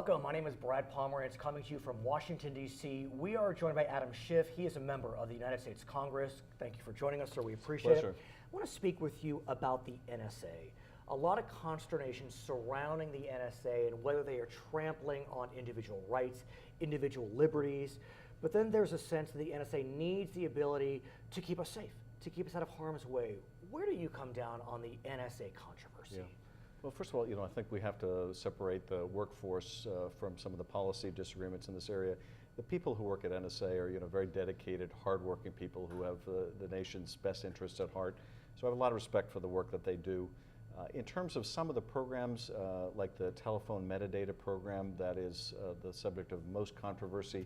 Welcome. My name is Brad Pomerance, coming to you from Washington, D.C. We are joined by Adam Schiff. He is a member of the United States Congress. Thank you for joining us, sir. We appreciate it. I want to speak with you about the NSA. A lot of consternation surrounding the NSA and whether they are trampling on individual rights, individual liberties. But then there's a sense that the NSA needs the ability to keep us safe, to keep us out of harm's way. Where do you come down on the NSA controversy? Yeah. Well, first of all, I think we have to separate the workforce from some of the policy disagreements in this area. The people who work at NSA are, very dedicated, hardworking people who have the nation's best interests at heart. So I have a lot of respect for the work that they do. In terms of some of the programs, like the telephone metadata program that is the subject of most controversy,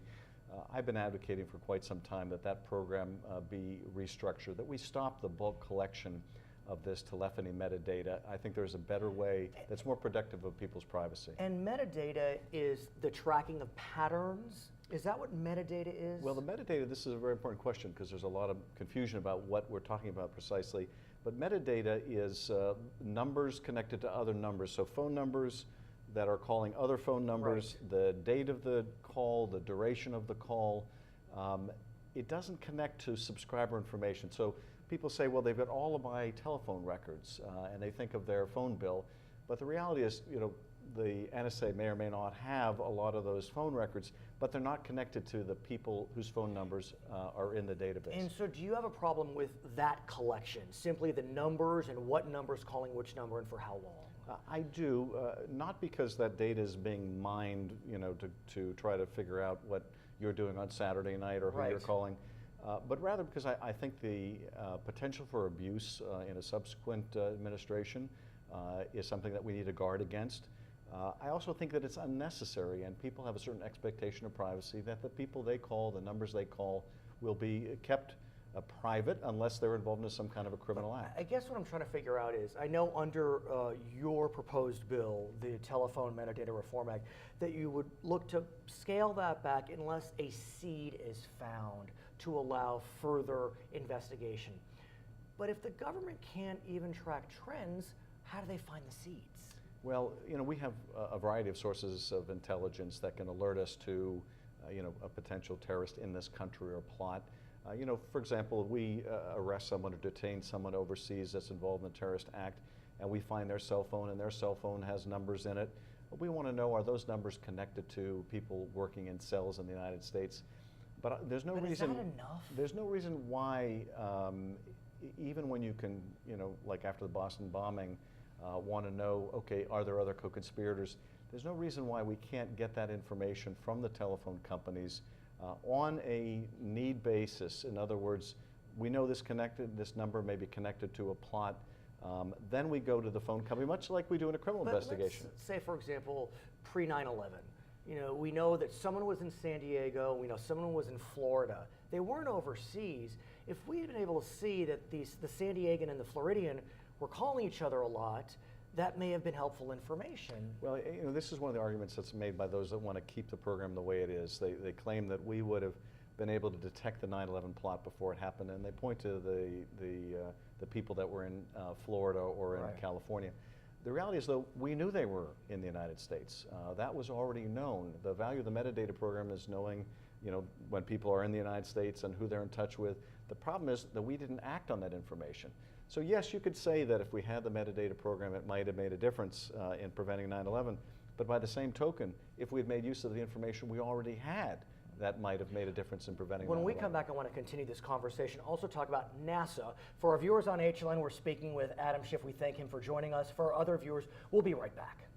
I've been advocating for quite some time that that program be restructured, that we stop the bulk collection of this telephony metadata. I think there's a better way that's more protective of people's privacy. And metadata is the tracking of patterns? Is that what metadata is? Well, the metadata, this is a very important question because there's a lot of confusion about what we're talking about precisely. But metadata is numbers connected to other numbers. So phone numbers that are calling other phone numbers, right. The date of the call, the duration of the call. It doesn't connect to subscriber information. So people say, well, they've got all of my telephone records and they think of their phone bill. But the reality is, the NSA may or may not have a lot of those phone records, but they're not connected to the people whose phone numbers are in the database. And so do you have a problem with that collection, simply the numbers and what number's calling which number and for how long? I do, not because that data is being mined, to try to figure out what you're doing on Saturday night or who right. you're calling, but rather because I think the potential for abuse in a subsequent administration is something that we need to guard against. I also think that it's unnecessary, and people have a certain expectation of privacy that the people they call, the numbers they call, will be kept private unless they're involved in some kind of a criminal act. I guess what I'm trying to figure out is, I know under your proposed bill, the Telephone Metadata Reform Act, that you would look to scale that back unless a seed is found to allow further investigation. But if the government can't even track trends, how do they find the seeds? Well, we have a variety of sources of intelligence that can alert us to, a potential terrorist in this country or plot. For example, we arrest someone or detain someone overseas that's involved in a terrorist act, and we find their cell phone, and their cell phone has numbers in it. We want to know, are those numbers connected to people working in cells in the United States? But there's no reason. Is that enough? There's no reason why, even when you can, like after the Boston bombing, want to know, okay, are there other co-conspirators? There's no reason why we can't get that information from the telephone companies on a need basis. In other words, we know this number may be connected to a plot. Then we go to the phone company, much like we do in a criminal investigation. Let's say, for example, pre-9/11. We know that someone was in San Diego, we know someone was in Florida. They weren't overseas. If we had been able to see that the San Diegan and the Floridian were calling each other a lot, that may have been helpful information. Well, this is one of the arguments that's made by those that want to keep the program the way it is. They claim that we would have been able to detect the 9/11 plot before it happened, and they point to the people that were in Florida or in right. California. The reality is, though, we knew they were in the United States. That was already known. The value of the metadata program is knowing, when people are in the United States and who they're in touch with. The problem is that we didn't act on that information. So yes, you could say that if we had the metadata program, it might have made a difference in preventing 9/11. But by the same token, if we had made use of the information we already had, that might have made a difference in preventing 9/11. When we come back, I want to continue this conversation. Also talk about NASA. For our viewers on HLN, we're speaking with Adam Schiff. We thank him for joining us. For our other viewers, we'll be right back.